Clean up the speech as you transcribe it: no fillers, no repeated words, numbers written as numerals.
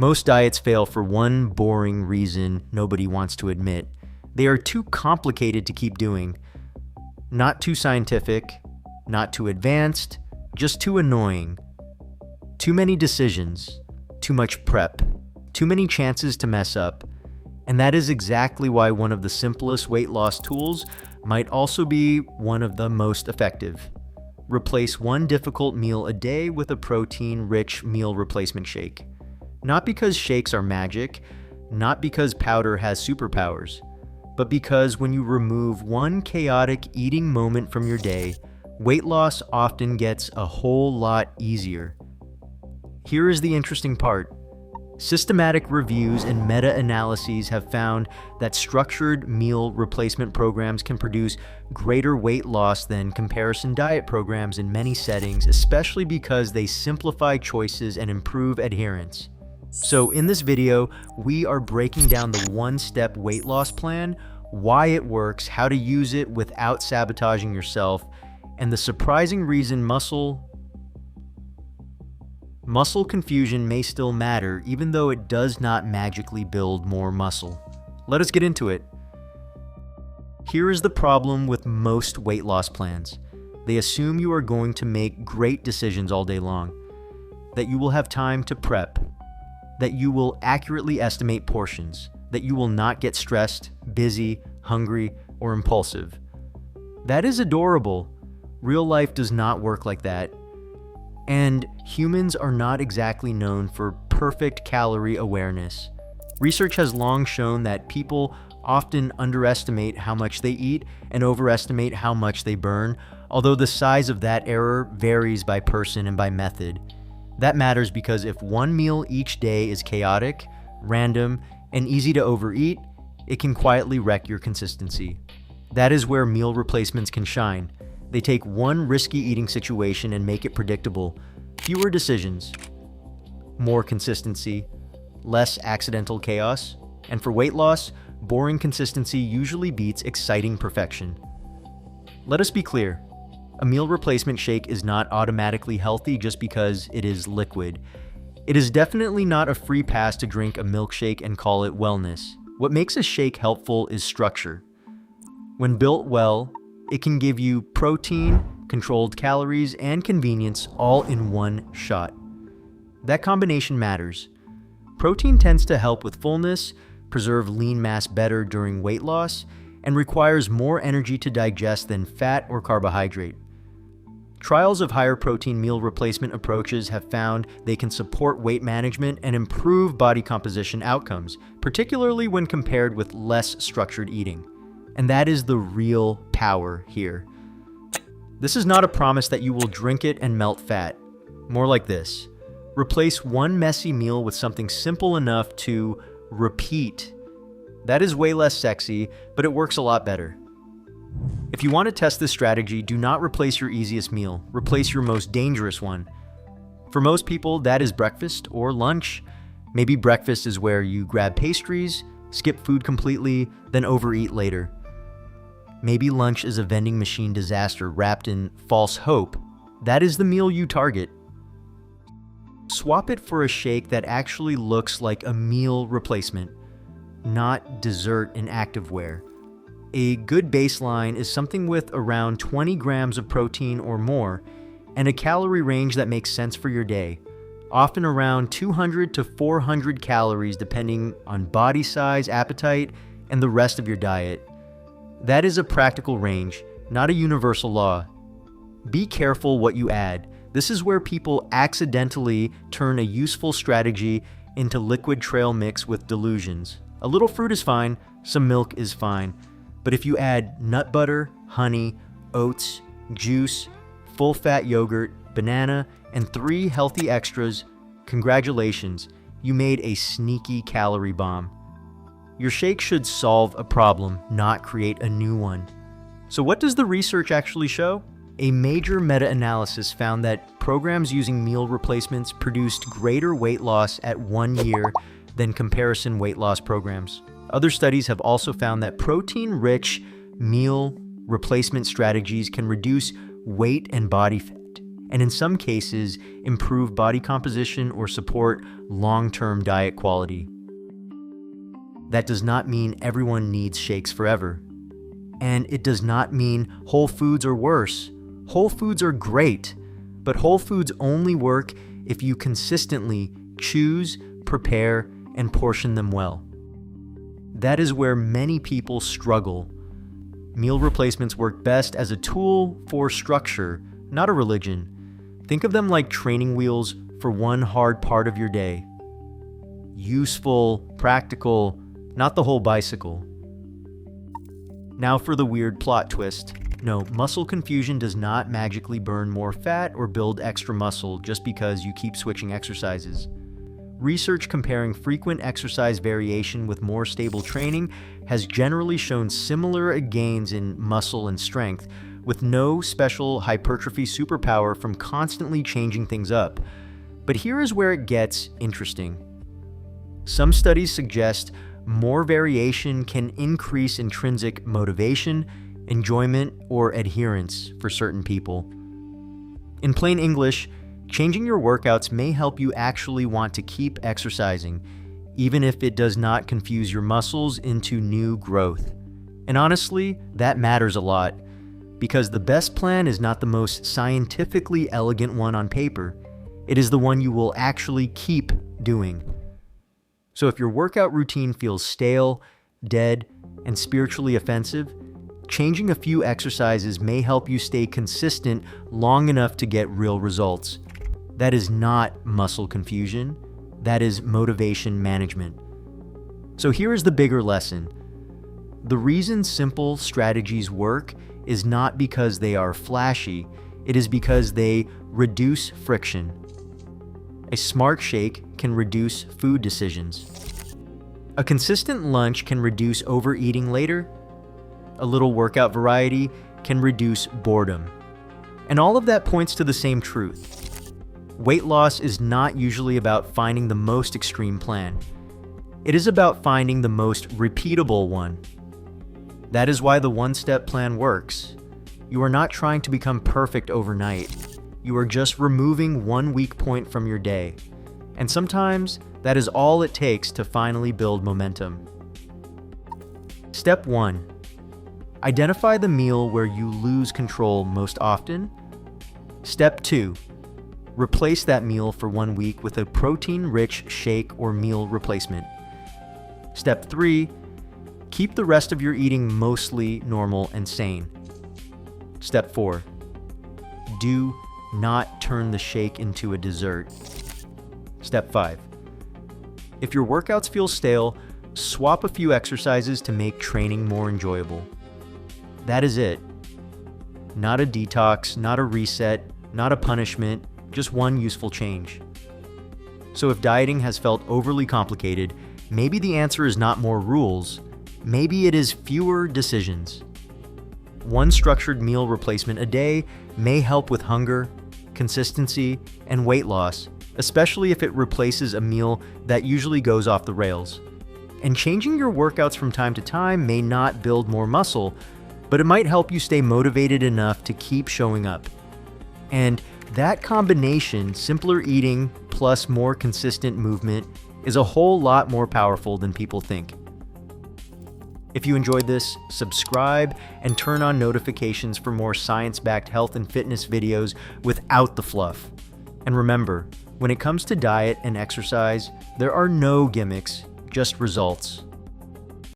Most diets fail for one boring reason nobody wants to admit. They are too complicated to keep doing. Not too scientific, not too advanced, just too annoying. Too many decisions, too much prep, too many chances to mess up. And that is exactly why one of the simplest weight loss tools might also be one of the most effective. Replace one difficult meal a day with a protein-rich meal replacement shake. Not because shakes are magic, not because powder has superpowers, but because when you remove one chaotic eating moment from your day, weight loss often gets a whole lot easier. Here is the interesting part. Systematic reviews and meta-analyses have found that structured meal replacement programs can produce greater weight loss than comparison diet programs in many settings, especially because they simplify choices and improve adherence. So in this video, we are breaking down the one-step weight loss plan, why it works, how to use it without sabotaging yourself, and the surprising reason muscle confusion may still matter, even though it does not magically build more muscle. Let us get into it. Here is the problem with most weight loss plans. They assume you are going to make great decisions all day long, that you will have time to prep, that you will accurately estimate portions, that you will not get stressed, busy, hungry, or impulsive. That is adorable. Real life does not work like that. And humans are not exactly known for perfect calorie awareness. Research has long shown that people often underestimate how much they eat and overestimate how much they burn, although the size of that error varies by person and by method. That matters because if one meal each day is chaotic, random, and easy to overeat, it can quietly wreck your consistency. That is where meal replacements can shine. They take one risky eating situation and make it predictable. Fewer decisions, more consistency, less accidental chaos, and for weight loss, boring consistency usually beats exciting perfection. Let us be clear. A meal replacement shake is not automatically healthy just because it is liquid. It is definitely not a free pass to drink a milkshake and call it wellness. What makes a shake helpful is structure. When built well, it can give you protein, controlled calories, and convenience all in one shot. That combination matters. Protein tends to help with fullness, preserve lean mass better during weight loss, and requires more energy to digest than fat or carbohydrate. Trials of higher protein meal replacement approaches have found they can support weight management and improve body composition outcomes, particularly when compared with less structured eating. And that is the real power here. This is not a promise that you will drink it and melt fat. More like this. Replace one messy meal with something simple enough to repeat. That is way less sexy, but it works a lot better. If you want to test this strategy, do not replace your easiest meal. Replace your most dangerous one. For most people, that is breakfast or lunch. Maybe breakfast is where you grab pastries, skip food completely, then overeat later. Maybe lunch is a vending machine disaster wrapped in false hope. That is the meal you target. Swap it for a shake that actually looks like a meal replacement, not dessert in activewear. A good baseline is something with around 20 grams of protein or more, and a calorie range that makes sense for your day, often around 200 to 400 calories depending on body size, appetite, and the rest of your diet. That is a practical range, not a universal law. Be careful what you add. This is where people accidentally turn a useful strategy into liquid trail mix with delusions. A little fruit is fine, some milk is fine, but if you add nut butter, honey, oats, juice, full-fat yogurt, banana, and 3 healthy extras, congratulations, you made a sneaky calorie bomb. Your shake should solve a problem, not create a new one. So what does the research actually show? A major meta-analysis found that programs using meal replacements produced greater weight loss at 1 year than comparison weight loss programs. Other studies have also found that protein-rich meal replacement strategies can reduce weight and body fat, and in some cases, improve body composition or support long-term diet quality. That does not mean everyone needs shakes forever. And it does not mean whole foods are worse. Whole foods are great, but whole foods only work if you consistently choose, prepare, and portion them well. That is where many people struggle. Meal replacements work best as a tool for structure, not a religion. Think of them like training wheels for one hard part of your day. Useful, practical, not the whole bicycle. Now for the weird plot twist. No, muscle confusion does not magically burn more fat or build extra muscle just because you keep switching exercises. Research comparing frequent exercise variation with more stable training has generally shown similar gains in muscle and strength, with no special hypertrophy superpower from constantly changing things up. But here is where it gets interesting. Some studies suggest more variation can increase intrinsic motivation, enjoyment, or adherence for certain people. In plain English, changing your workouts may help you actually want to keep exercising, even if it does not confuse your muscles into new growth. And honestly, that matters a lot, because the best plan is not the most scientifically elegant one on paper. It is the one you will actually keep doing. So if your workout routine feels stale, dead, and spiritually offensive, changing a few exercises may help you stay consistent long enough to get real results. That is not muscle confusion. That is motivation management. So here is the bigger lesson. The reason simple strategies work is not because they are flashy. It is because they reduce friction. A smart shake can reduce food decisions. A consistent lunch can reduce overeating later. A little workout variety can reduce boredom. And all of that points to the same truth. Weight loss is not usually about finding the most extreme plan. It is about finding the most repeatable one. That is why the one-step plan works. You are not trying to become perfect overnight. You are just removing one weak point from your day. And sometimes that is all it takes to finally build momentum. Step 1. Identify the meal where you lose control most often. Step 2. Replace that meal for 1 week with a protein-rich shake or meal replacement. Step 3. Keep the rest of your eating mostly normal and sane. Step 4. Do not turn the shake into a dessert. Step 5. If your workouts feel stale, swap a few exercises to make training more enjoyable. That is it. Not a detox, not a reset, not a punishment, just one useful change. So if dieting has felt overly complicated, maybe the answer is not more rules. Maybe it is fewer decisions. One structured meal replacement a day may help with hunger, consistency, and weight loss, especially if it replaces a meal that usually goes off the rails. And changing your workouts from time to time may not build more muscle, but it might help you stay motivated enough to keep showing up. And that combination, simpler eating plus more consistent movement, is a whole lot more powerful than people think. If you enjoyed this, subscribe and turn on notifications for more science-backed health and fitness videos without the fluff. And remember, when it comes to diet and exercise, there are no gimmicks, just results.